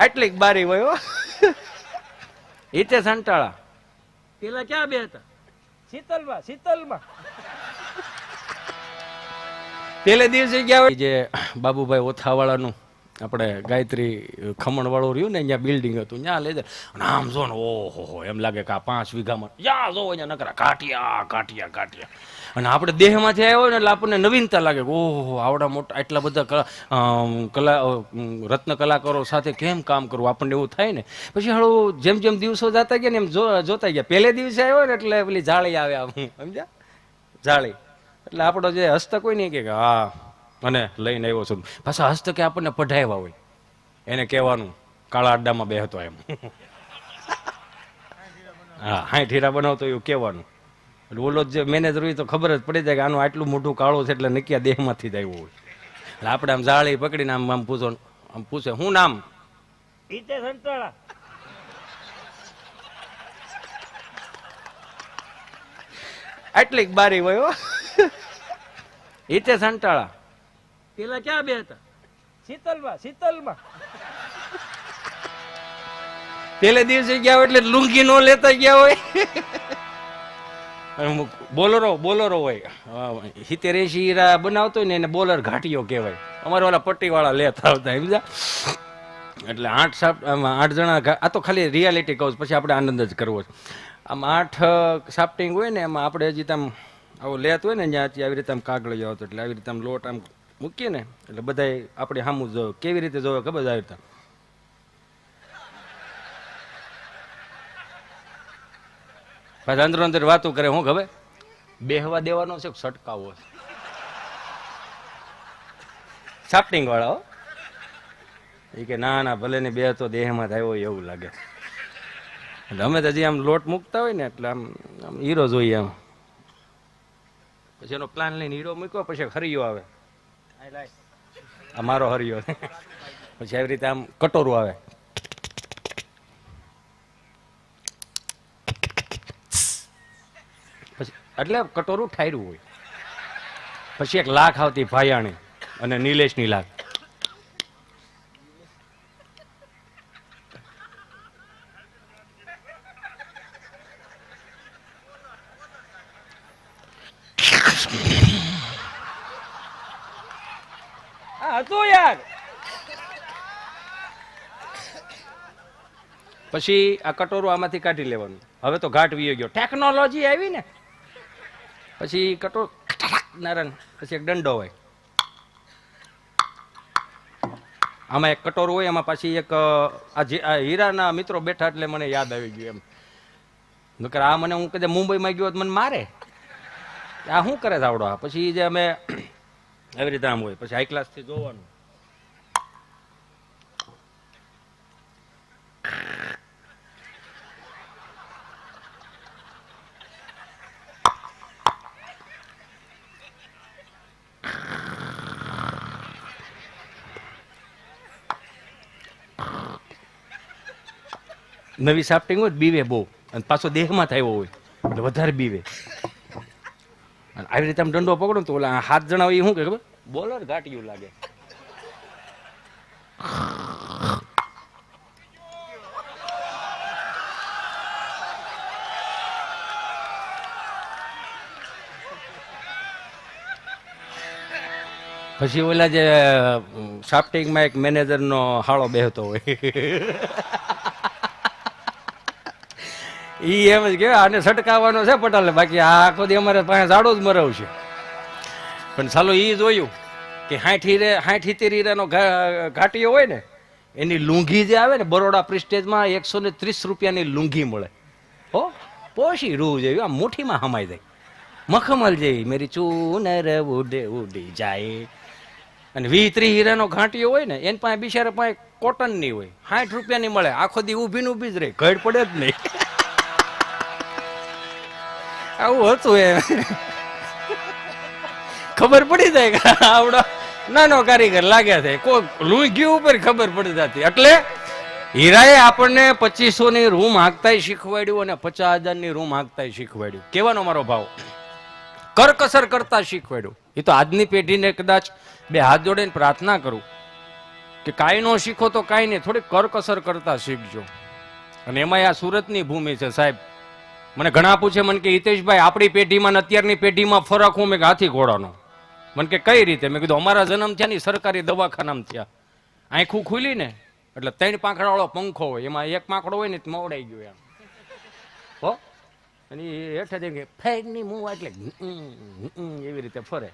આટલી બારી હોય ઈતે સંટાળા પેલા ક્યાં બે હતા? શીતલમાં. શીતલમાં પેલે દિવસે ગયા હોય જે બાબુભાઈ ઓથાવાળાનું આપણે ગાયત્રી ખમણ વાળું રહ્યું ને અહીંયા બિલ્ડિંગ હતું ત્યાં લઈ જાય અને આમ જો ને ઓહો એમ લાગે કે આ 5 વીઘામાં જ્યાં જો અહીંયા નકરા કાટિયા કાટિયા કાટિયા અને આપણે દેહમાંથી આવ્યો હોય ને એટલે આપણને નવીનતા લાગે કે ઓહો આવડા મોટા એટલા બધા રત્ન કલાકારો સાથે કેમ કામ કરવું આપણને એવું થાય ને. પછી હળવું જેમ જેમ દિવસો જતા ગયા ને એમ જોતા ગયા. પહેલે દિવસે આવ્યો ને એટલે પેલી જાળી આવે આમ સમજ્યા જાળી એટલે આપણો જે હસ્તક હોય ને કે હા અને લઈને આવ્યો છું પાછા હસ્તકે આપણને પઢાવ્યા હોય એને કહેવાનું કાળા અડ્ડામાં બેહતો એમ હા 60 હીરા બનાવતો એવું કહેવાનું. એટલે ઓલો જે મેનેજર હોય તો ખબર જ પડી જાય કે આનું આટલું મોટું કાળું છે એટલે નક્કી દેહમાંથી જ આવ્યું હોય. એટલે આપણે આમ જાળી પકડીને આમ આમ પૂછે શું નામ? ઈતે સંતાળા. આટલી બારી હોય ઈતે સંટાળા પેલા ક્યાં બે હતા? શીતલમાં. શીતલમાં પેલે દિવસે ગયા હોય એટલે લુંગી નો લેતા ગયા હોય બોલરો હોય 70-80 હીરા બનાવતો હોય ને એને બોલર ઘાટીઓ કહેવાય. અમારે ઓલા પટ્ટી વાળા લેતા આવતા સમજા. એટલે 8 જણા આ તો ખાલી રિયાલિટી કહું પછી આપણે આનંદ જ કરવો છે. આમ 8 સાફ્ટિંગ હોય ને એમાં આપણે હજી આમ આવું લેત હોય ને જ્યાંથી આવી રીતે આમ કાગળિયો આવતો એટલે આવી રીતે આમ લોટ આમ મૂકીએ ને એટલે બધા આપણે સામું જોયો કેવી રીતે જોયો ખબર આવી રીતે પાછા અંદર અંદર વાતો કરે. હું ખબર બેહવા દેવાનો છે સટકાવો છે સાફ્ટિંગ વાળા એ કે ના ના ભલે ને બે તો દેહમાં થાય હોય એવું લાગે. એટલે અમે તો હજી આમ લોટ મૂકતા હોય ને એટલે આમ આમ હીરો જોઈએ આમ પછી એનો પ્લાન લઈને હીરો મૂક્યો પછી હરિયો આવે આ મારો હરિયો પછી આવી રીતે આમ કટોરું આવે પછી એટલે કટોરું ઠાર્યું હોય. પછી એક લાખ આવતી ભાયાણી અને નિલેશની લાખ. હતું યાર. પછી આ કટોરું આમાંથી કાઢી લેવાનું. હવે તો ઘાટ વી ગયો ટેકનોલોજી આવી ને પછી કટોર નારાયણ પછી એક દંડો હોય આમાં એક કટોર હોય એમાં પાછી એક આ હીરાના મિત્રો બેઠા એટલે મને યાદ આવી ગયું એમ નકર આ મને હું કદાચ મુંબઈમાં ગયો મને મારે આ શું કરે આવડો. આ પછી જે અમે એવી રીતે આમ હોય પછી હાઈ ક્લાસ થી જોવાનું. નવી સાફ્ટિંગ હોય બીવે બહુ અને પાછો દેહમાં થયો હોય એટલે વધારે બીવે. આવી રીતે આમ દંડો પકડો તો ઓલા 7 જણા હોય શું કે ખબર બોલર ઘાટિયું લાગે. પછી ઓલા જે સાફ્ટિંગમાં એક મેનેજરનો હાળો બેહતો હોય ઈ એમ જ કે આને સટકાવવાનો છે પટાલે બાકી આ આખો દી અમારે પાસે ઝાડો જ મરાવશે. પણ ચાલો ઈ જોયું કે 60-70 હીરાનો ઘાટીયો હોય ને એની લુંઘી જે આવે ને બરોડા પ્રિસ્ટેજમાં 130 રૂપિયાની લુંઘી મળે. હો પોશી રૂ જેવી આમ મુઠ્ઠીમાં હમાઈ જાય મખમલ જેવી મેરી ચૂનર ઉડે ઉડી જાય. અને 20-30 હીરાનો ઘાટીયો હોય ને એની પાસે બિચારા પાસે કોટનની હોય 60 રૂપિયાની મળે આખો દી ઊભી ને ઊભી જ રહે ઘડ પડે જ નહીં. આવું હતું એમ ખબર પડી જાય કે આવડો નાનો કારીગર લાગ્યા છે કોઈ લુંઘી ઉપર ખબર પડી જતી. એટલે હીરાએ આપણને 2500 ની રૂમ હાંકતાય શીખવાડ્યું અને 50,000 ની રૂમ હાંકતાય શીખવાડ્યું. કેવાનો મારો ભાવ કરકસર કરતા શીખવાડ્યું. એ તો આજની પેઢીને કદાચ બે હાથ જોડીને પ્રાર્થના કરું કે કાંઈ નો શીખો તો કાંઈ નહીં, થોડી કરકસર કરતા શીખજો. અને એમાં આ સુરતની ભૂમિ છે સાહેબ. મને ઘણા પૂછે, મને કે હિતેશભાઈ આપણી પેઢીમાં ને અત્યારની પેઢીમાં ફરક હું? મેં કે હાથી ઘોડાનો. મને કે કઈ રીતે? મેં કીધું અમારા જન્મ થયા ને સરકારી દવાખાનામાં થયા. આંખું ખુલી ને એટલે 3 પાંખડા વાળો પંખો હોય, એમાં એક પાંખડો હોય ને મવડાઈ ગયો એમ હો, અને હેઠે કે ફેરની મું એટલે એવી રીતે ફરે.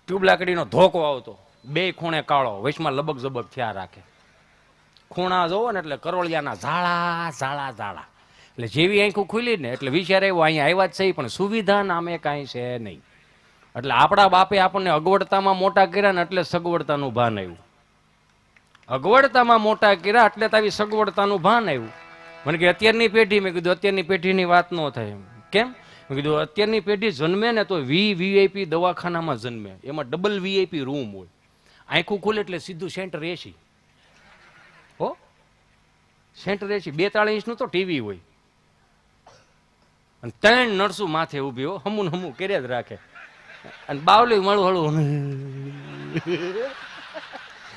ટ્યુબ લાકડીનો ધોકો આવતો, 2 ખૂણે કાળો, વચમાં લબક ઝબક થયા રાખે. ખૂણા જોવો ને એટલે કરોળિયાના ઝાડા ઝાડા ઝાડા. એટલે જેવી આંખું ખુલી ને એટલે વિચાર આવ્યો અહીંયા આવ્યા જ છે, પણ સુવિધા નામે કાંઈ છે નહીં. એટલે આપણા બાપે આપણને અગવડતામાં મોટા કર્યા ને એટલે સગવડતાનું ભાન આવ્યું. અગવડતામાં મોટા કર્યા એટલે તો આવી સગવડતાનું ભાન આવ્યું. મને કે અત્યારની પેઢી, મેં કીધું અત્યારની પેઢીની વાત ન થાય. કેમ? મેં કીધું અત્યારની પેઢી જન્મે ને તો વીઆઈપી દવાખાનામાં જન્મે, એમાં ડબલ વીઆઈપી રૂમ હોય. આંખું ખુલે એટલે સીધું સેન્ટર એસી હો, સેન્ટર એસી. 42 ઇંચનું તો ટીવી હોય અને 3 નર્સું માથે ઊભી હો, હમું હમું કર્યા જ રાખે. અને બાવલી મળું હળું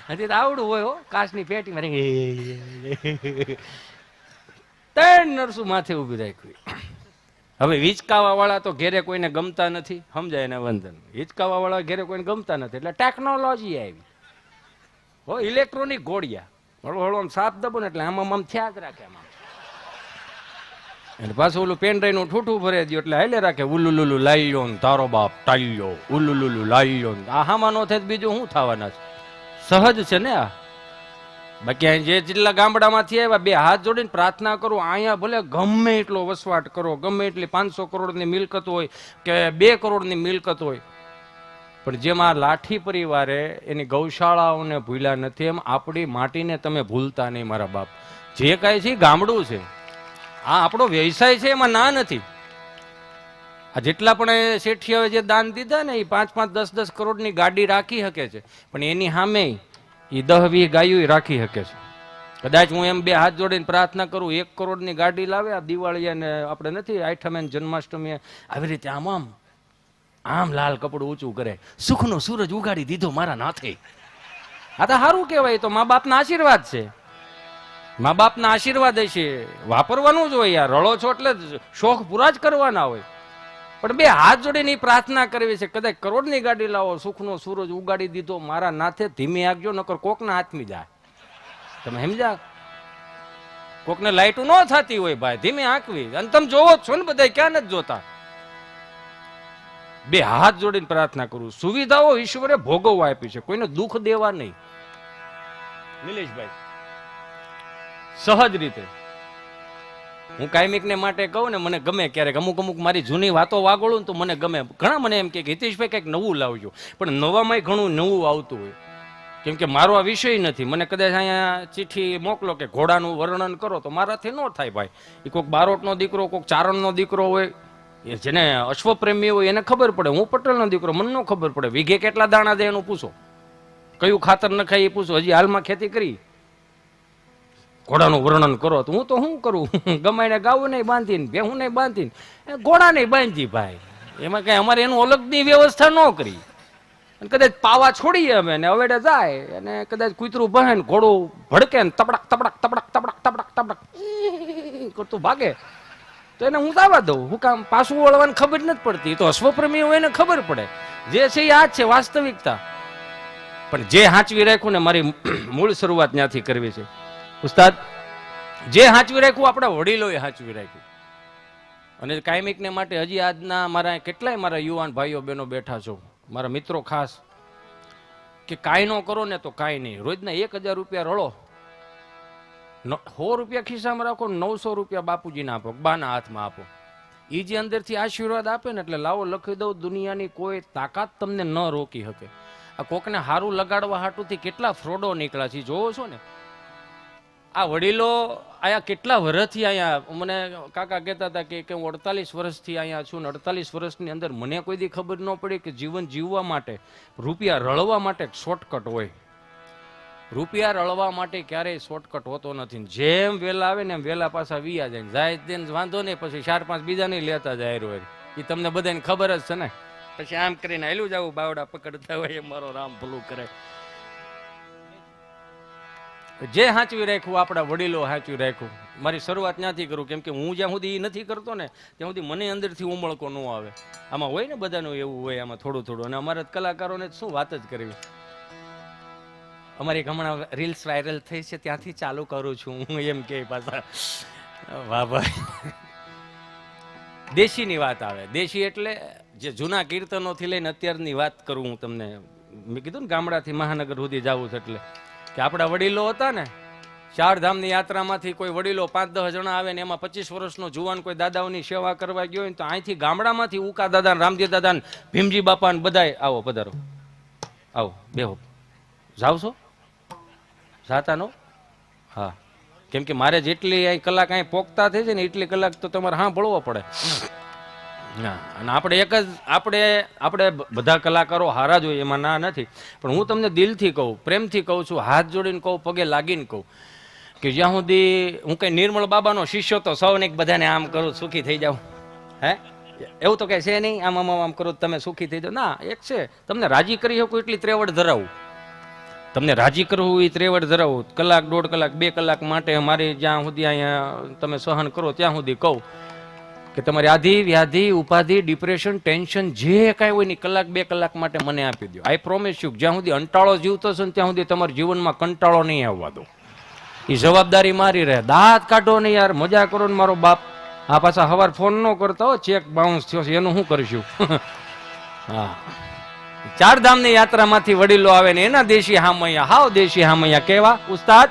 હજી તો આવડું હોય હો, કાચની પેટીમાં 3 નર્સું માથે ઊભી રાખવી. હવે હિચકાવા વાળા તો ઘેરે કોઈને ગમતા નથી, સમજાય ને વંદન. હિચકાવા વાળા ઘેરે કોઈને ગમતા નથી એટલે ટેકનોલોજી આવી હો, ઇલેક્ટ્રોનિક ઘોડિયા. હળો હળો આમ સાપ દબો ને એટલે આમ થયા જ રાખે. આમાં અને પાછું ઓલું પેનડ્રાઈવ નું ઠૂઠું ભરે દો એટલે હાલે રાખે. ઉલુલુલુ લાઈયો ને તારો બાપ ટાલ્યો, ઉલુલુલુ લાઈયો. આ હામાં નો થાય બીજું શું થવાના છે? સહજ છે ને આ. બાકી અહીં જે જેટલા ગામડામાંથી આવ્યા 2 હાથ જોડીને પ્રાર્થના કરું, અહીંયા ભલે ગમે એટલો વસવાટ કરો, ગમે એટલી 500 કરોડની મિલકત હોય કે 2 કરોડની મિલકત હોય, પણ જેમ આ લાઠી પરિવારે એની ગૌશાળાઓને ભૂલ્યા નથી, એમ આપણી માટીને તમે ભૂલતા નહીં મારા બાપ. જે કાંઈ છે ગામડું છે, આ આપણો વ્યવસાય છે, એમાં ના નથી. આ જેટલા પણ શેઠિયાએ જે દાન દીધા ને એ 5-5, 10-10 કરોડની ગાડી રાખી શકે છે, પણ એની સામે એ 10-20 ગાયો રાખી શકે છે. કદાચ હું એમ 2 હાથ જોડીને પ્રાર્થના કરું 1 કરોડની ગાડી લાવે આ દિવાળી અને આપણે નથી આઠમે જન્માષ્ટમી આવી રીતે આમ આમ આમ લાલ કપડું ઊંચું કરે, સુખનો સૂરજ ઉગાડી દીધો મારા નાથે. આ તો સારું કહેવાય. તો મા બાપના આશીર્વાદ છે, મા બાપના આશીર્વાદ છે, વાપરવાનું જ હોય યાર. રળો છો એટલે શોખ પૂરા જ કરવાના હોય, પણ 2 હાથ જોડીને પ્રાર્થના કરવી છે. કદાચ કરોડની ગાડી લાવો, સુખનો સૂરજ ઉગાડી દીધો મારા નાથે, ધીમે આગજો નકર કોકના હાથમી જાય. તમે સમજા? કોકને લાઈટો ન થતી હોય ભાઈ, ધીમે આંકવી. અને તમે જોવો છો ને બધા, ક્યાં નથી જોતા. 2 હાથ જોડીને પ્રાર્થના કરું. સુવિધાઓ ઈશ્વરે ભોગવવા આપી છે, કોઈને દુઃખ દેવા નહીં. નિલેશભાઈ સહજ રીતે હું કાયમિક ને માટે કહું ને, મને ગમે ક્યારેક અમુક મારી જૂની વાતો વાગોળું ને તો મને ગમે. ઘણા મને એમ કે હિતેશભાઈ કંઈક નવું લાવજો, પણ નવામાં ઘણું નવું આવતું હોય. કેમ કે મારો આ વિષય નથી. મને કદાચ અહીંયા ચિઠ્ઠી મોકલો કે ઘોડાનું વર્ણન કરો તો મારાથી ન થાય ભાઈ. એ કોઈક બારોટનો દીકરો, કોઈક ચારણનો દીકરો હોય, એ જેને અશ્વપ્રેમી હોય એને ખબર પડે. હું પટેલનો દીકરો, મને ન ખબર પડે. વીઘે કેટલા દાણા દે એનું પૂછો, કયું ખાતર નખાય એ પૂછો. હજી હાલમાં ખેતી કરી, ઘોડાનું વર્ણન કરો તો હું તો શું કરું? ગમાઈને ગાવું નહીં બાંધીને, ભેહું નહીં બાંધીને, ઘોડા નહીં બાંધી ભાઈ. એમાં કઈ અમારે એનું અલગની વ્યવસ્થા ન કરી. અને કદાચ પાવા છોડીએ અમે ને અવેડે જાય અને કદાચ કૂતરું બહે ને ઘોડું ભડકે ને તબડક તબડક તબડક તબડક તબડક તબડક કરતું ભાગે તો એને હું દાવા દઉં. હું કામ પાછું વળવાની ખબર નથી પડતી. તો અશ્વપ્રેમી હોય એને ખબર પડે. જે છે એ આ જ છે વાસ્તવિકતા. પણ જે હાંચવી રાખ્યું ને, મારી મૂળ શરૂઆત ત્યાંથી કરવી છે ઉસ્તાદ. જે હાંચવી રાખ્યું આપણા વડીલોએ હાંચવી રાખ્યું. અને કાયમિકને માટે હજી આજના મારા કેટલાય મારા યુવાન ભાઈઓ બહેનો બેઠા છો, મારા મિત્રો ખાસ, કે કાંઈ ન કરો ને તો કાંઈ નહીં. રોજના 1000 રૂપિયા રળો, 100 રૂપિયા ખિસ્સામાં રાખો, 900 રૂપિયા બાપુજીને આપો, બાના હાથમાં આપો. એ જે અંદરથી આશીર્વાદ આપે ને એટલે લાવો લખી દઉં, દુનિયાની કોઈ તાકાત તમને ન રોકી શકે. આ કોકને હારું લગાડવા હાટુથી કેટલા ફ્રોડો નીકળ્યા છે જોવો છો ને. આ વડીલો અહીંયા કેટલા વર્ષથી અહીંયા, મને કાકા કહેતા હતા કે હું 48 વર્ષથી અહીંયા છું ને 48 વર્ષની અંદર મને કોઈ દી ખબર ન પડી કે જીવન જીવવા માટે રૂપિયા રળવા માટે શોર્ટકટ હોય. રૂપિયા રળવા માટે ક્યારેય શોર્ટકટ હોતો નથી. જેમ વેલા આવે ને એમ વેલા પાછા વિયા જાય. જાય તેને વાંધો નહીં, પછી 4-5 બીજા નહીં લેતા જાય રોય. એ તમને બધાને ખબર જ છે ને. પછી આમ કરીને હેલું જવું, બાવડા પકડતા હોય, મારો રામ ભલું કરે. જે સાચવી રાખ્યું આપણા વડીલો સાચવી રાખ્યું. મારી શરૂઆત ત્યાંથી કરું, કેમ કે હું જ્યાં સુધી એ નથી કરતો ને ત્યાં સુધી મને અંદરથી ઉમળકો ન આવે. આમાં હોય ને બધાનું એવું હોય, આમાં થોડું થોડું. અને અમારા કલાકારોને શું વાત જ કરવી. અમારી હમણાં રીલ્સ વાયરલ થઈ છે ત્યાંથી ચાલુ કરું છું હું, એમ કે પાછા વાહ ભાઈ. દેશીની વાત આવે. દેશી એટલે જે જૂના કીર્તનોથી લઈને અત્યારની વાત કરું હું તમને. મેં કીધું ને ગામડાથી મહાનગર સુધી જવું છે, એટલે કે આપણા વડીલો હતા ને, 4 ધામની યાત્રામાંથી કોઈ વડીલો 5-10 જણા આવે ને એમાં 25 વર્ષનો જુવાન કોઈ દાદાઓની સેવા કરવા ગયો હોય ને, તો અહીંથી ગામડામાંથી ઉકા દાદા, રામજી દાદા, ભીમજી બાપા ને બધાય આવો પધારો, આવો બેહો. જાવ છો? જાતા નો? હા, કેમ કે મારે જેટલી અહીં કલાક અહીં પોકતા થઈ છે ને એટલી કલાક તો તમારે હા ભળવો પડે. ના, અને આપણે એક જ આપણે બધા કલાકારો હારા જ હોય, એમાં ના નથી. પણ હું તમને દિલથી કહું, પ્રેમથી કહું છું, હાથ જોડીને કહું, પગે લાગીને કહું કે જ્યાં સુધી હું કઈ નિર્મળ બાબાનો શિષ્ય તો સૌને બધાને આમ કરું સુખી થઈ જાઉં. હે, એવું તો કઈ છે નહીં, આમ આમ આમ કરો તમે સુખી થઈ જાઓ. ના, એક છે તમને રાજી કરી શકું એટલી ત્રેવડ ધરાવું. તમને રાજી કરવું એ ત્રેવડ ધરાવું. કલાક, 1.5 કલાક, 2 કલાક માટે મારી જ્યાં સુધી અહીંયા તમે સહન કરો ત્યાં સુધી કહું કે તમારી આધિ, વ્યાધિ, ઉપાધિ, ડિપ્રેશન, ટેન્શન જે કાંઈ હોય ને કલાક 2 કલાક માટે મને આપી દો. આઈ પ્રોમિસ યુ, જ્યાં સુધી અંટાળો જીવતો છે ને ત્યાં સુધી તમારા જીવનમાં કંટાળો નહીં આવવા દો. એ જવાબદારી મારી રહે. દાંત કાઢો નહીં યાર, મજા કરો ને મારો બાપ. આ પાછા સવાર ફોન ન કરતા હો, ચેક બાઉન્સ થયો છે એનું શું કરીશું? હા, 4 ધામની યાત્રામાંથી વડીલો આવે ને એના દેશી હામૈયા, હાવ દેશી હામૈયા કેવા ઉસ્તાદ.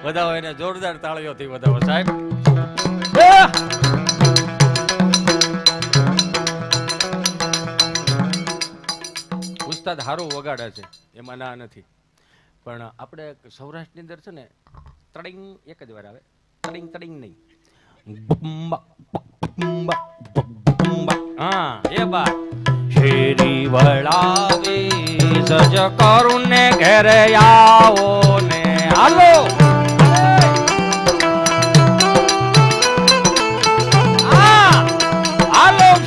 વધાવો એને જોરદાર તાળીઓથી વધાવો સાહેબ. ઉસ્તાદ હારું વગાડે છે, એમાં ના નથી. પણ આપણે સૌરાષ્ટ્રની અંદર છે ને તડિંગ એક જ વાર આવે, તડિંગ તડિંગ નહીં. હા, એ બા શેરી વળાવે સજ કરું ને ઘરે આવો ને હાલો.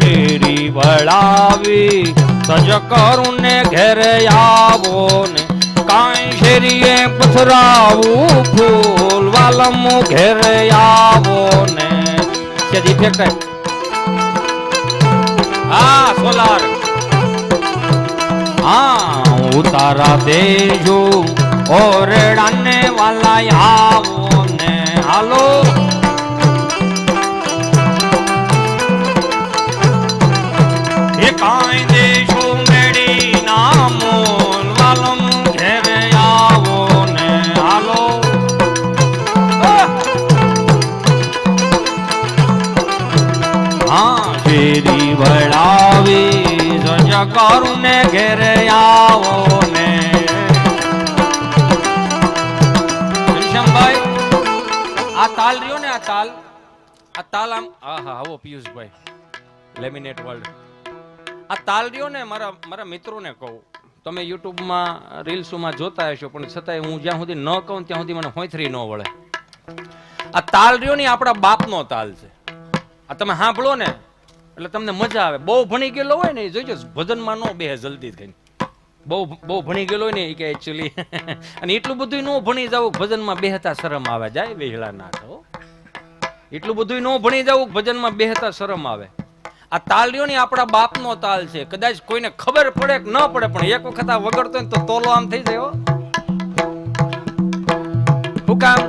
શેરી વળાવી સજ કરું ને ઘરે આવો ને, કાંઈ શેરીએ પથરાવું ફૂલ વાલમ ઘેરે આવો ને. કેજી ફેંકાય. હા, સોલાર. હા, ઉતારા દેજો ઓરડાને વાલા આવો ને હાલો. કાંઈ દેશો મેળી ના મોલ વાલમ ઘેરે આવો ને હાલો. હા, શેરી વળાવી સજા કરું ને ઘેરે આવો ને. ઘનશ્યામભાઈ, આ તાલ રહ્યો ને, આ તાલ આમ. હા, આવો પિયુષભાઈ, લેમિનેટ વર્લ્ડ. આ તાલ રહ્યો ને, મારા મિત્રોને કહું, તમે યુટ્યુબમાં રીલ્સોમાં જોતા હશો, પણ છતાંય હું જ્યાં સુધી ન કહું ત્યાં સુધી મને હોંથરી ન વળે. આ તાલ રહ્યો ને આપણા બાપનો તાલ છે. આ તમે સાંભળો ને એટલે તમને મજા આવે. બહુ ભણી ગયેલો હોય ને એ જોઈજો ભજનમાં ન બેહે જલ્દી થઈને. બહુ ભણી ગયેલો હોય ને એ કે એકચ્યુઅલી અને એટલું બધું ન ભણી જવું ભજનમાં બેહતા શરમ આવે. જાય વહેલા ના થો, એટલું બધું ન ભણી જવું ભજનમાં બેહતા શરમ આવે. આ તાલ રહ્યો ને આપણા બાપનો તાલ છે. કદાચ કોઈને ખબર પડે કે ન પડે, પણ એક વખત આ વગડતો હોય તો તોલો આમ થઈ જાય. શું કામ?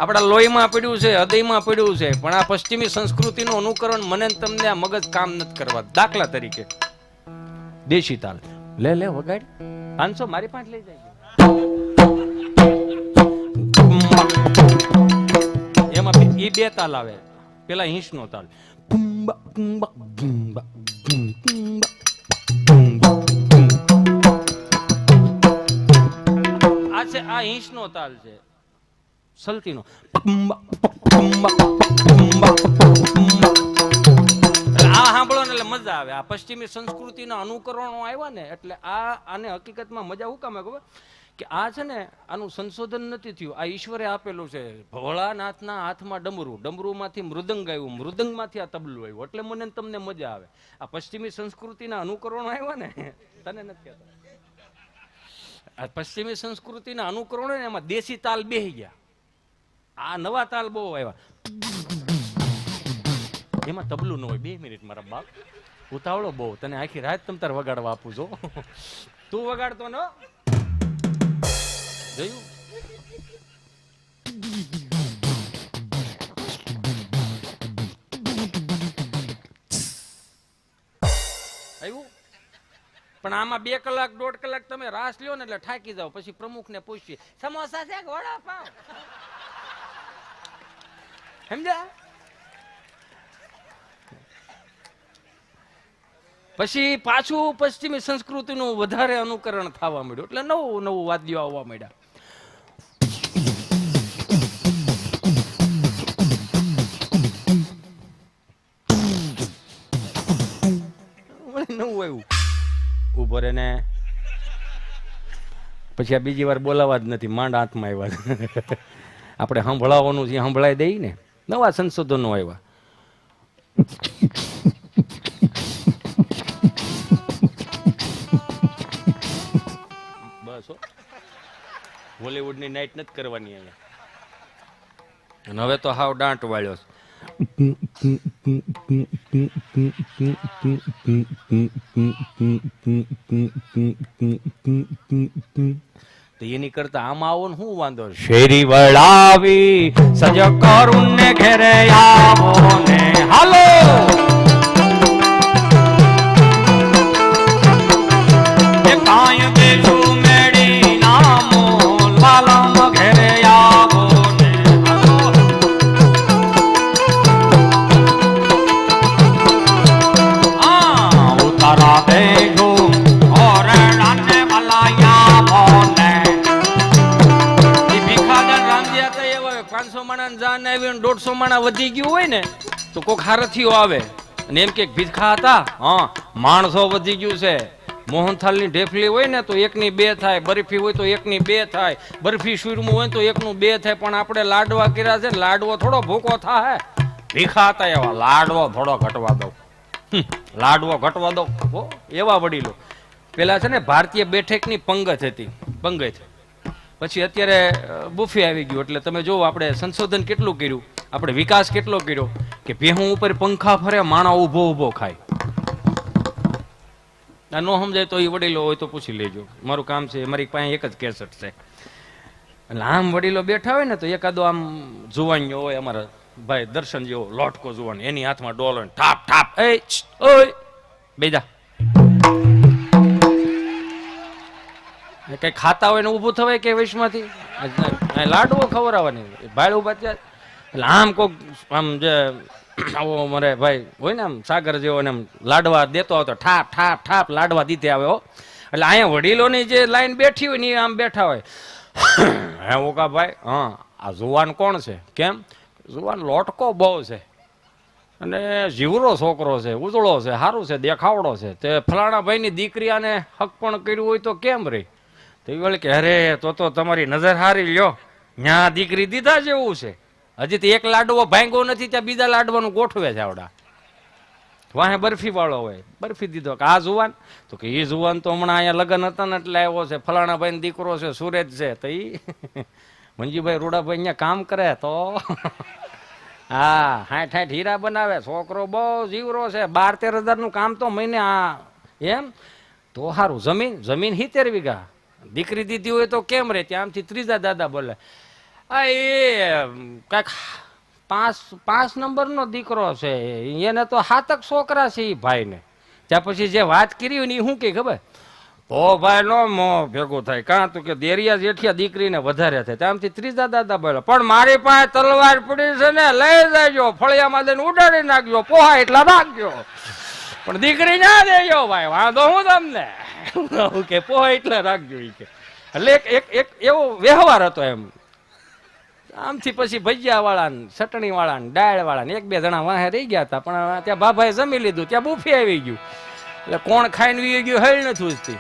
આપણા લોહીમાં પડ્યું છે, હૃદયમાં પડ્યું છે. પણ આ પશ્ચિમી સંસ્કૃતિનું અનુકરણ મને તમને આ મગજ કામ નથી કરવા. દાખલા તરીકે દેશી તાલ લે વગાડ 500 મારી પાસે લઈ જાય. એમાં એ 2 તાલ આવે. પેલા હિંસનો તાલ, આ છે, આ હિંસનો તાલ છે. સલતીનો આ સાંભળો ને એટલે મજા આવે. આ પશ્ચિમી સંસ્કૃતિના અનુકરણો આવ્યા ને એટલે આને હકીકતમાં મજા હું કામ ખબર કે આ છે ને આનું સંશોધન નથી થયું. આ ઈશ્વરે આપેલું છે. ભોળાનાથના હાથમાં ડમરુમાંથી મૃદંગ આવ્યું, મૃદંગમાંથી આ તબલું આવ્યું. એટલે મને તમને મજા આવે. આ પશ્ચિમી સંસ્કૃતિના અનુકરણો આવ્યા ને તને નથી કહેતો. આ પશ્ચિમી સંસ્કૃતિના અનુકરણો ને એમાં દેશી તાલ બેહી ગયા. આ નવા તાલ બહુ આવ્યા. એમાં તબલું ન હોય. 2 મિનિટ મારા બાપ, ઉતાવળો બહુ. તને આખી રાત તમ તાર વગાડવા આપું છો. તું વગાડતો ન જોયું? આવ્યું? પણ આમાં 2 કલાક 1.5 કલાક તમે રાસ લ્યો ને એટલે થાકી જાવ. પછી પ્રમુખને પૂછીએ સમોસા છે કે વડાપાવ? સમજ્યા? પછી પાછું પશ્ચિમી સંસ્કૃતિનું વધારે અનુકરણ થવા માંડ્યું. એટલે નવું નવું વાદ્યો આવવા માંડ્યા. નવું આવ્યું. ઉભો રે ને પછી આ બીજી વાર બોલાવા જ નથી. માંડ હાથમાં આવ્યા. આપણે સંભળાવવાનું જે સંભળાઈ દઈ ને. નવા સંશોધનો આવ્યા. બસ હોલીવુડની નાઈટ નથી કરવાની અહીંયા. અને હવે તો હાવ દાંટ વાળ્યો છે. તો એની કરતા આમાં આવો ને શું વાંધો? શેરી વળાવી સજ કરું ને ઘેરે આવો ને હાલો. કાય બેઠું મેડી નામો લાલા ઘેરે આવો ને હાલો. ઉતારા બેઠું ઓરડાને મલાયા બોને. 500 માણા જાન આવી 150 માણા વધી ગયું હોય ને તો કોક હારથીઓ આવે અને એમ કે ભીખા હતા. હા, માણસો વધી ગયું છે. મોહનથાલની ઢેફલી હોય ને તો 1ની 2 થાય. બરફી હોય તો 1ની 2 થાય. બરફી સુરમું હોય તો 1નું 2 થાય. પણ આપણે લાડવા કર્યા છે. લાડવો થોડો ભૂકો થાય. ભીખા હતા એવા. લાડવો થોડો ઘટવા દો. લાડવો ઘટવા દો. એવા વડીલો. પેલા છે ને ભારતીય બેઠકની પંગત હતી. પંગત પછી અત્યારે બુફે આવી ગયું. એટલે તમે જોવો આપણે સંશોધન કેટલું કર્યું, આપણે વિકાસ કેટલો કર્યો કે ભેહું ઉપર પંખા ફરે, માણા ઊભો ઊભો ખાય. આ ન સમજાય તો એ વડીલો હોય તો પૂછી લેજો. મારું કામ છે, મારી પાસે એક જ કેસેટ છે. એટલે આમ વડીલો બેઠા હોય ને તો એકાદો આમ જુવાનીઓ હોય, અમારા ભાઈ દર્શન જેવો લોટકો જુવાન, એની હાથમાં ડોલ હોય, ઠાપ ઠાપ ઓય બેજા કઈ ખાતા હોય ને ઊભું થવાય કે વૈશમાંથી લાડવો ખવડાવવાની ભાઈ ઉભા ત્યાં. એટલે આમ કોક આમ જે આવો મારે ભાઈ હોય ને આમ સાગર જેવો ને આમ લાડવા દેતો આવતો, ઠાપ ઠાપ ઠાપ લાડવા દીધે આવે હો. એટલે અહીંયા વડીલોની જે લાઈન બેઠી હોય ને આમ બેઠા હોય. હે ઓકા ભાઈ, હા આ જુવાન કોણ છે? કેમ? જુવાન લોટકો બહુ છે અને જીવરો છોકરો છે, ઉજળો છે, સારું છે, દેખાવડો છે. તે ફલાણા ભાઈની દીકરી આને હક પણ કર્યું હોય તો કેમ રહી? તો એ કે અરે તો તમારી નજર હારી લ્યો, ન્યા દીકરી દીધા જેવું છે. હજી તો એક લાડવો ભાંગો નથી, ત્યાં બીજા લાડવાનું ગોઠવે છે. આવડા વાહે બરફી વાળો હોય, બરફી દીધો કે આ જુવાન, તો કે એ જુવાન તો હમણાં અહીંયા લગ્ન હતા ને એટલે આવ્યો છે, ફલાણા ભાઈ દીકરો છે, સુરેજ છે. તો એ મંજીભાઈ રૂડાભાઈ અહીંયા કામ કરે તો હા 60 હીરા બનાવે, છોકરો બહુ જીવરો છે, 12-13 હજારનું કામ તો મહિને. આ એમ તો સારું. જમીન 70 વીઘા, દીકરી દીધી હોય તો કેમ રે? ત્યાંથી ત્રીજા દાદા બોલે આ એ કઈક 5 નંબરનો દીકરો છે, એને તો 7 છોકરા છે એ ભાઈને. ત્યાં પછી જે વાત કરી ને એ શું કે ખબર? તો ભાઈ નો મો ભેગું થાય કાં તો કે દેરિયા જેઠિયા દીકરીને વધારે થાય. ત્યાંથી ત્રીજા દાદા બોલે પણ મારી પાસે તલવાર પડી છે ને, લઈ જાયજો, ફળિયામાં દઈને ઉડાડી નાખજો, પોહા એટલા નાખજો, પણ દીકરી ના દેજો ભાઈ, વાંધો હું તમને કે પોહા એટલા રાખજો. એટલે એક એવો વ્યવહાર હતો એમ. આમથી પછી ભજીયા વાળા ને ચટણી વાળા ને દાળ વાળા ને એક બે જણા વાહે રહી ગયા હતા, પણ ત્યાં બાભાએ જમી લીધું, ત્યાં બુફે આવી ગયું. એટલે કોણ ખાઈને વી ગયું હેલ નથી ઉજતી.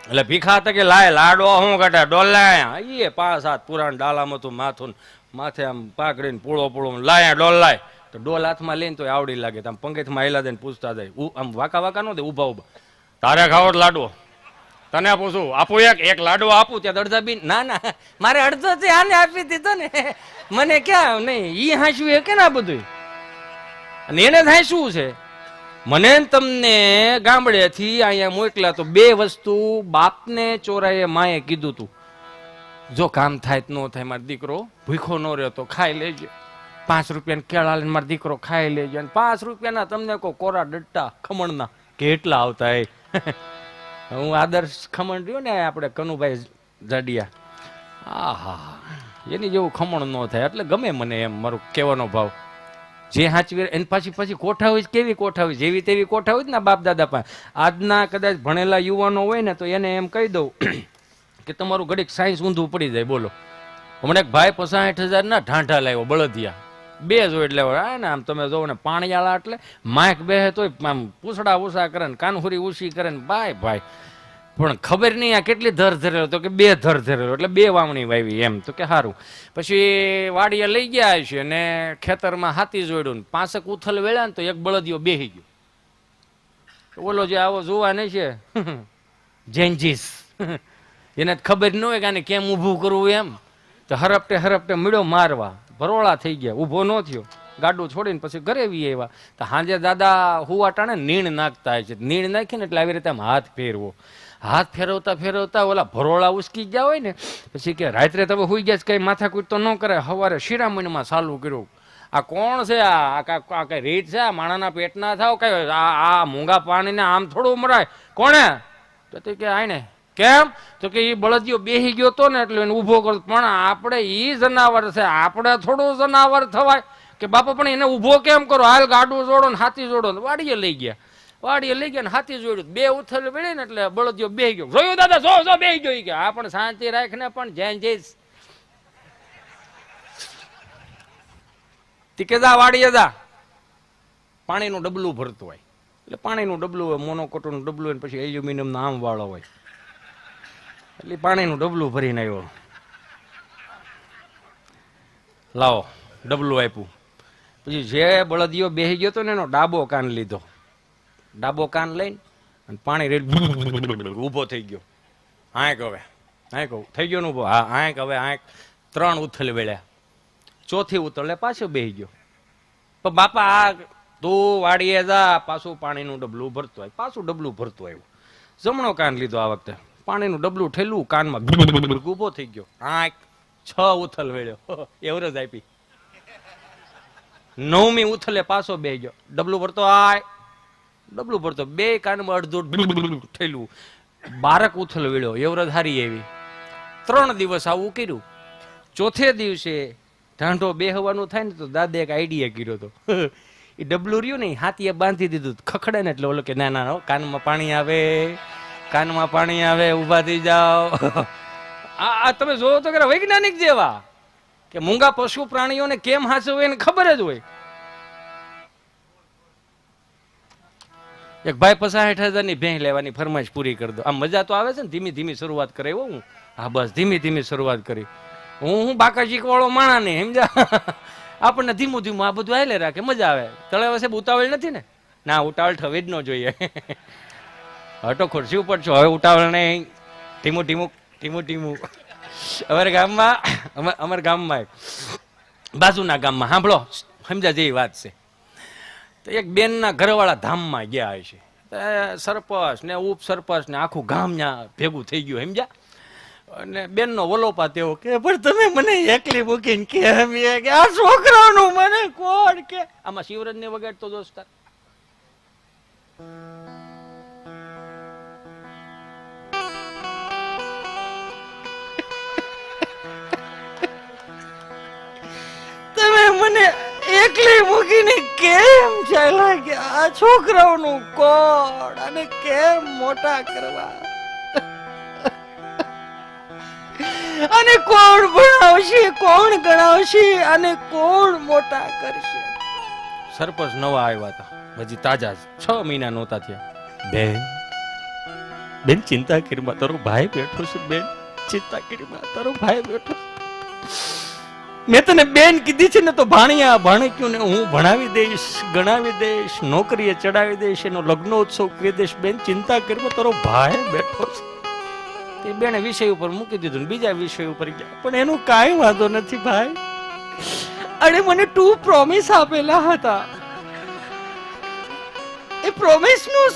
એટલે ભીખા હતા કે લાય લાડો હું કાઢા ડોલાયા, એ 5-7 પુરાણ ડાલામાં તું માથું માથે આમ પાકડીને પૂળો પૂળો લાયા ડોલ લાય, તો ડોલ હાથમાં લઈને તો આવડી લાગે. આમ પંગેથમાં આયલા દઈને પૂછતા જાય, આમ વાકા વાકા ન દે, ઉભા ઉભા, તારે ખાવો લાડવો? તને પૂછું આપું એક લાડવો આપું? ત્યાં દડધાબી ના ના મારે અડધો છે આને આપી દીધો ને, મને ક્યાં નહીં. ઈ હાંસવું એ કે ના બધું, અને એને થાય શું છે, મને તમને ગામડેથી અહીંયા મોકલ્યા તો 2 વસ્તુ બાપને ચોરાએ માએ કીધું તું, જો કામ થાય ન થાય મારો દીકરો ભૂખો ન રહ્યો તો ખાઈ લેજો, 5 રૂપિયાના કેળા લઈને મારો દીકરો ખાઈ લેજો. અને 5 રૂપિયાના તમને કહો કોરા ડટ્ટા ખમણના કેટલા આવતા એ. હું આદર્શ ખમણ રહ્યું ને આપણે કનુભાઈ જાડિયા, આહા એની જેવું ખમણ ન થાય. એટલે ગમે મને એમ મારું કહેવાનો ભાવ. જે હાચવી એને પછી કોઠાવી કેવી કોઠાવી, જેવી તેવી કોઠાવી ને બાપ દાદા પાસે. આજના કદાચ ભણેલા યુવાનો હોય ને તો એને એમ કહી દઉં કે તમારું ઘડીક સાયન્સ ઊંધું પડી જાય. બોલો, હમણાં એક ભાઈ 65,000 ના ઢાંઢા લાવ્યો બળદિયા, 2 જોઈ એટલે ને આમ તમે જોવો ને પાણીયાળા એટલે માઇક બેહે તોય આમ પૂછડા ઉષા કરે ને કાનહુરી ઉછી કરે ને ભાઈ પણ ખબર નહીં આ કેટલી ધર ધરેલો, તો કે 2 ધર ધરેલો એટલે 2 વાવણી વાવી એમ. તો કે સારું. પછી વાડીએ લઈ ગયા છે ને ખેતરમાં હાથી જોડ્યું ને 5 ઉથલ વેળ્યા ને તો એક બળદિયો બેહી ગયો. ઓલો જે આવો જોવા નહીં છે જેન્જીસ, એને ખબર ન હોય કે આને કેમ ઊભું કરવું એમ, તો હરપટે મળ્યો મારવા, ભરોળા થઈ ગયા, ઊભો ન થયો, ગાડું છોડીને પછી ઘરે વી આવ્યા. તો હાંજે દાદા હુવા ટાણે નીણ નાખતા હોય છે, નીણ નાખીને એટલે આવી રીતે આમ હાથ ફેરવો, હાથ ફેરવતા ઓલા ભરોળા ઉસકી ગયા હોય ને પછી કે રાત્રે તમે હુઈ ગયા કઈ માથાકૂટ તો ન કરે, સવારે શિરામણીમાં ચાલુ કર્યું. આ કોણ છે, આ કઈ રીત છે, આ માણાના પેટના થાવ કઈ આ મૂંગા પાણીને આમ થોડું મરાય કોણે? તો કે આને કેમ? તો કે એ બળદિયો બેહી ગયો તો ને એટલે એને ઊભો કરતો. પણ આપણે ઈ જનાવર છે, આપણે થોડું જનાવર થવાય કે બાપા, પણ એને ઊભો કેમ કરો? હાલ ગાડું જોડો ને હાથી જોડો ને વાડીએ લઈ ગયા ને હાથી જોડ્યું, 2 ઉથલ વેળી ને એટલે બળદિયો બેહી ગયો. જોયું દાદા જો બેહી ગયો કે આ પણ શાંતિ રાખને પણ જૈન જઈશ તીકે જા વાડીએ જા. પાણીનું ડબલું ભરતું હોય એટલે પાણીનું ડબલું હોય, મોનોકોટનું ડબલું હોય, પછી એલ્યુમિનિયમ ના આમ વાળો હોય એટલે પાણીનું ડબલું ભરીને આવ્યો. લાવો ડબલું આપ્યું. પછી જે બળદિયો બેહી ગયો હતો ને એનો ડાબો કાન લીધો, ડાબો કાન લઈને અને પાણી રેડ ઊભો થઈ ગયો. આંક હવે આંક થઈ ગયો ને ઊભો, હા આંક હવે આંક 3 ઉથલ વેળ્યા, 4થી ઉથલે પાછો બેહી ગયો. પણ બાપા આ તું વાડીએ જા, પાછું પાણીનું ડબલું ભરતું આવ્યું, પાછું ડબલું ભરતું આવ્યું. જમણો કાન લીધો, આ વખતે પાણીનું ડબલું ઠેલું કાનમાં ઊભો થઈ ગયો. આંક 6 ઉથલ વેળ્યો, એવરેજ આપી. 9મી ઉથલે પાછો બેહી ગયો, ડબલું ભરતો ડબલું ભરતો, 2 કાનમાં અડધું ઠેલું. 12 ઉથલ વેળ્યો, એવરેજ હારી એવી. 3 દિવસ આવું કર્યું. 4થે દિવસે ઢાંઢો બેહવાનું થાય ને તો દાદે એક આઈડિયા કર્યો હતો. એ ડબલું રહ્યું ને હાથીએ બાંધી દીધું, ખખડે ને એટલે ઓલો કે ના ના કાનમાં પાણી આવે, કાનમાં પાણી આવે, ઊભા થઈ જાઓ. આ તમે જોવો તો કે વૈજ્ઞાનિક જેવા કે મૂંગા પશુ પ્રાણીઓને કેમ હાચવવું એને ખબર જ હોય. એક ભાઈ 65,000ની ભેંસ લેવાની ફરમાઈશ પૂરી કરી દો. આમ મજા તો આવે છે ને, ધીમી ધીમી શરૂઆત કરે હું. હા બસ ધીમી ધીમી શરૂઆત કરી. હું બાકાજીક વાળો માણા ને સમજા, આપણને ધીમું ધીમું આ બધું હાલે રાખે, મજા આવે. તળે વસે ઉતાવળ નથી ને? ના, ઉતાવળ થવી જ ન જોઈએ. હટો ખુરશી ઉપર છો, હવે ઉતાવળ નહીં, ધીમું ધીમું ધીમું ધીમું. અમારા ગામમાં બાજુના ગામમાં સાંભળો સમજા જેવી વાત છે. તો એક બેનના ઘરવાળા ધામમાં ગયા છે, સરપંચ ને ઉપસરપંચ ને આખું ગામ ત્યાં ભેગું થઈ ગયું સમજ્યા. અને બેનનો વલોપા તેવો કે પણ તમે મને એકલી મૂકીને કે આ છોકરાનું મને કોણ કે? આમાં શિવરાજ ને વગાડતો દોસ્તાર. તમે મને એકલી મૂકીને કેમ ચાલ્યા કે આ છોકરાઓનું કોણ અને કેમ મોટા કરવા? અને કોણ ભણાવશે, કોણ ગણાવશે અને કોણ મોટા કરશે? સરપંચ નવા આવ્યા હતા, હજી તાજા 6 મહિના નહોતા થયા. બેન બેન ચિંતા કરીમાં તારો ભાઈ બેઠો છે. બેન ચિંતા કરીમાં તારો ભાઈ બેઠો છે. મેં તને બેન કીધી છે ને તો ભાણિયા ભાણક્યું ને હું ભણાવી દઈશ, ગણાવી દઈશ, નોકરીએ ચડાવી દઈશ, એનો લગ્નોત્સવ કરી દઈશ. બેન ચિંતા કરીમાં તારો ભાઈ બેઠો છે. એ બેને વિષય ઉપર મૂકી દીધું ને બીજા વિષય ઉપર ગયા. પણ એનું કાંઈ વાંધો નથી ભાઈ. અરે મને 2 પ્રોમિસ આપેલા હતા. એ પ્રોમિસ નું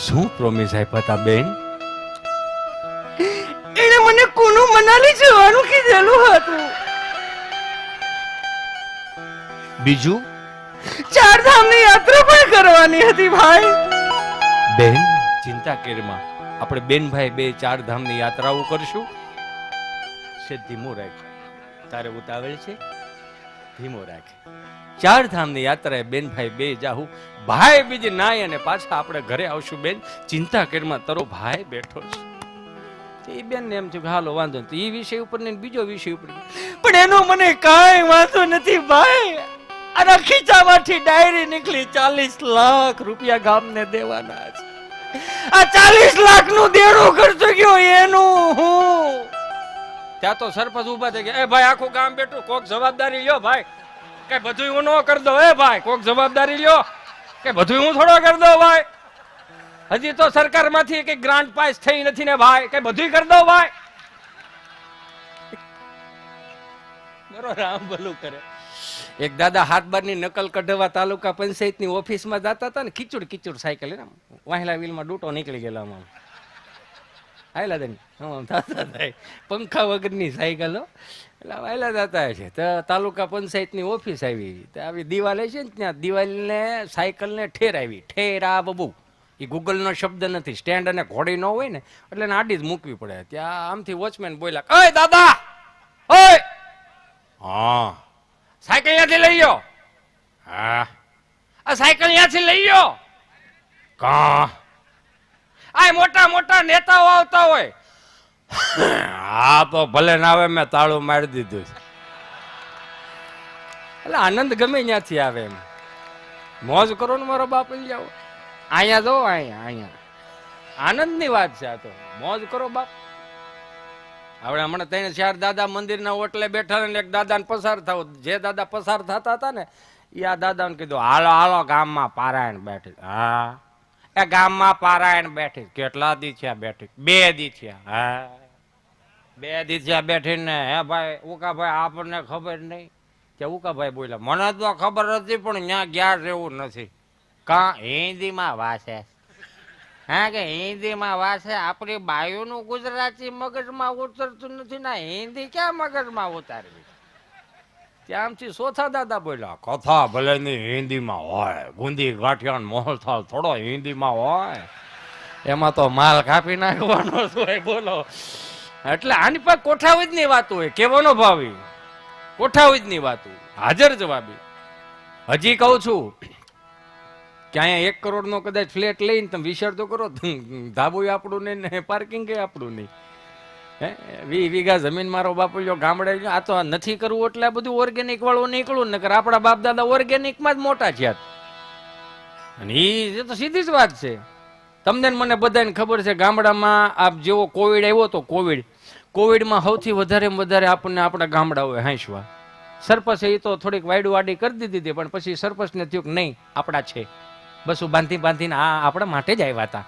શું પ્રોમિસ આપ્યા હતા બેન? એને મને કુનુ મનાલી જવાનું કીધેલું હતું. બીજું 4 ધામની યાત્રા પણ કરવાની હતી ભાઈ. બેન ચિંતા કરીમાં આપણે બેન ભાઈ 2 4 ધામની યાત્રાઓ કરશું. છે ધીમો રાખ, તારે ઉતાવળ છે, ધીમો રાખ. 4 ધામની યાત્રાએ બેન ભાઈ 2 જાહું. ભાઈ બીજી નાય અને પાછા આપણે ઘરે આવશું. બેન ચિંતા કરીમાં તારો ભાઈ બેઠો છે. એ બેન ને એમ થયું કે હાલો વાંધો નથી. એ વિષય ઉપર ને બીજો વિષય ઉપર, પણ એનો મને કાંઈ વાંધો નથી ભાઈ. આના ખીચામાંથી ડાયરી નીકળી 40 લાખ રૂપિયા ગામને દેવાના છે. આ 40 લાખ નું દેણું ખર્ચો ગયો એનું હું. ત્યાં તો સરપંચ ઉભા થઈ ગયા. એ ભાઈ આખું ગામ બેઠું, કોક જવાબદારી લ્યો ભાઈ. કે બધું હું ન કરી દો. એ ભાઈ કોક જવાબદારી લ્યો. કે બધું હું થોડો કરી દો ભાઈ. હજી તો સરકારમાંથી કઈ ગ્રાન્ટ પાસ થઈ નથી ને ભાઈ. કે બધું કરી દો ભાઈ. બરો રામ ભલું કરે. એક દાદા હાથબારની નકલ કઢવા તાલુકા પંચાયતની ઓફિસમાં જતા હતા ને, કિચુડ સાયકલ ને વાહેલા વ્હીલમાં ડૂટો નીકળી ગયેલા આમ આયલા દે થાય પંખા વગરની સાયકલો એટલે વાહેલા જતા છે. તો તાલુકા પંચાયતની ઓફિસ આવી, તો આવી દિવાલ છે ને, ત્યાં દિવાલને સાયકલને ઠેર આવી. ઠેરા બબુ એ ગૂગલનો શબ્દ નથી. સ્ટેન્ડ અને ઘોડી ન હોય ને એટલે એને આડી જ મૂકવી પડે. ત્યાં આમથી વોચમેન બોલ્યા, ઓય દાદા, ઓય હા સાયકલ ત્યાંથી લઈ લો. હા આ સાયકલ ત્યાંથી લઈ લો. કા આ મોટા મોટા નેતાઓ આવતા હોય. હા તો ભલે ના આવે, મેં તાળું મારી દીધું. એટલે આનંદ ગમે ત્યાંથી આવે એમ. મોજ કરો ને મારો બાપ લઈ જાઓ. અહીંયા જો અહીંયા આનંદની વાત છે. આ તો મોજ કરો બાપ. આપણે હમણાં 3-4 દાદા મંદિરના ઓટલે બેઠા ને એક દાદાને પસાર થાવ. જે દાદા પસાર થતા હતા ને એ આ દાદાને કીધું, હાલો હાલો ગામમાં પારાયણ બેઠી. હા એ ગામમાં પારાયણ બેઠી. કેટલા દી થયા બેઠી? 2 દી થયા. હા 2 દી થયા બેઠી ને. હે ભાઈ ઉકાભાઈ આપણને ખબર નહીં કે? ઉકાભાઈ બોલ્યા, મને તો ખબર હતી પણ ત્યાં ગયા જેવું નથી. કા હિન્દીમાં વાસે? હા કે હિન્દીમાં વાસે? આપણી બાયુનું ગુજરાતી મગજમાં ઉતરતું નથી ને હિન્દી ક્યાં મગજમાં ઉતારવી? ત્યાંથી ચોથા દાદા બોલ્યા, કથા ભલે ની હિન્દીમાં હોય, ગુંદી ગાંઠિયા મોહનથાળ થોડો હિન્દીમાં હોય, એમાં તો માલ કાપી નાખવાનો હોય. બોલો એટલે આની પાસે કોઠાવીજ ની વાત હોય. કેવાનો ભાવી કોઠાવીજ ની વાત હોય, હાજર જવાબી. હજી કહું છું કે અહીંયા 1 કરોડ નો કદાચ ફ્લેટ લઈને તમે વિચાર તો કરો, ધાબુ આપણું નહીં ને પાર્કિંગ આપણું નહીં. 20 વીઘા જમીન મારો બાપુ જો ગામડે. આ તો નથી કરવું એટલે આ બધું ઓર્ગેનિક વાળું નીકળું. નકર આપણા બાપ દાદા ઓર્ગેનિકમાં જ મોટા થયા. અને એ તો સીધી જ વાત છે. તમને મને બધાને ખબર છે ગામડામાં આપ જેવો કોવિડ આવ્યો તો કોવિડમાં સૌથી વધારે આપણને આપણા ગામડાઓએ હાંસવા. સરપંચે એ તો થોડીક વાયડું વાડી કરી દીધી હતી, પણ પછી સરપંચને થયું કે નહીં આપણા છે, બસું બાંધીને આ આપણા માટે જ આવ્યા હતા.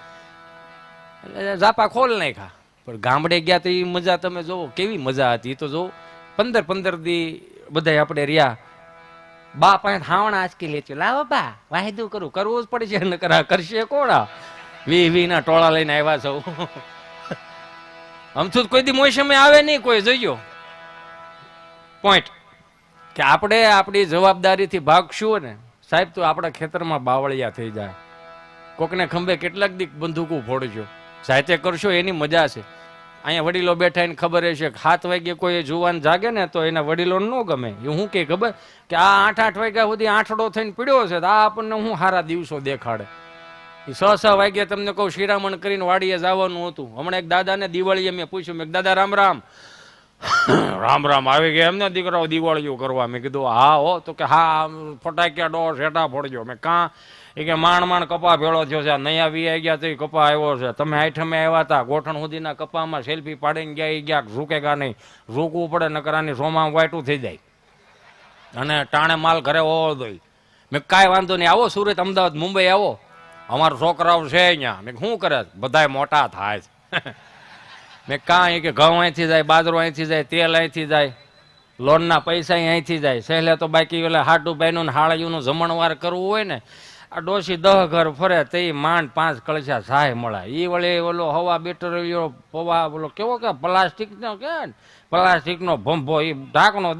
ઝાપા ખોલ નાખ્યા. પણ ગામડે ગયા તો એ મજા તમે જોવો કેવી મજા હતી. તો જો 15 દી બધા આપણે રહ્યા. બા પાસે હાવણા આંચકી લેતી, લાવો બા વાયદું કરવું જ પડશે. નકર કરશે કોણ? 20 ના ટોળા લઈને આવ્યા છો. અમથું કોઈ દી મોસમે આવે નહીં કોઈ. જોઈજો પોઈન્ટ કે આપણે આપણી જવાબદારીથી ભાગશું ને સાહેબ તો આપણા ખેતરમાં બાવળિયા થઈ જાય. કોકને ખંભે કેટલાક દી બંદૂકો ફોડજો. સાહિત્ય કરશો એની મજા છે. અહીંયા વડીલો બેઠા એને ખબર છે કે 7 વાગે કોઈ જુવાન જાગે ને તો એના વડીલોને ન ગમે. એ શું કે ખબર કે આ 8 વાગ્યા સુધી આંઠડો થઈને પીડ્યો છે તો આ આપણને હું સારા દિવસો દેખાડે. ઈ 6 વાગ્યા તમને કહું શિરામણ કરીને વાડીએ જવાનું હતું. હમણાં એક દાદાને દિવાળીએ મેં પૂછ્યું, મેં દાદા રામ રામ. રામ રામ આવી ગયા એમને દીકરાઓ દિવાળીઓ કરવા? મેં કીધું હા હો. તો કે હા ફટાક્યા ડો શેટા ફોડજો. મેં કાં? એ કે માંડ કપા ભેળો થયો છે, નયા વી ગયા તો કપા આવ્યો છે. તમે આઠમે આવ્યા હતા, ગોઠણ સુધીના કપામાં સેલ્ફી પાડીને ગયા એ ગયા, ઝૂકેગા નહીં. ઝૂકવું પડે નકરાની સોમાં વાયટું થઈ જાય અને ટાણે માલ ઘરે હોવો જોઈએ. મેં કાંઈ વાંધો નહીં, આવો સુરત, અમદાવાદ, મુંબઈ આવો, અમારા છોકરાઓ છે અહીંયા. મેં શું કરે? બધાય મોટા થાય છે. મેં કાંઈ કે ઘઉં અહીંથી જાય, બાજરો અહીંથી જાય, તેલ અહીંથી જાય, લોનના પૈસા અહીંથી જાય. સહેલે તો બાકી ઓલા હાટુભાઈનું ને હાળીઓનું જમણવાર કરવું હોય ને, આ ડોશી 10 ઘર ફરે તે માંડ 5 કળશા સહાય મળે. એ વળી ઓલો હવા બેટરીઓ પવા ઓલો કેવો કે પ્લાસ્ટિકનો કે પ્લાસ્ટિકનો ભંભો એ ઢાંકણો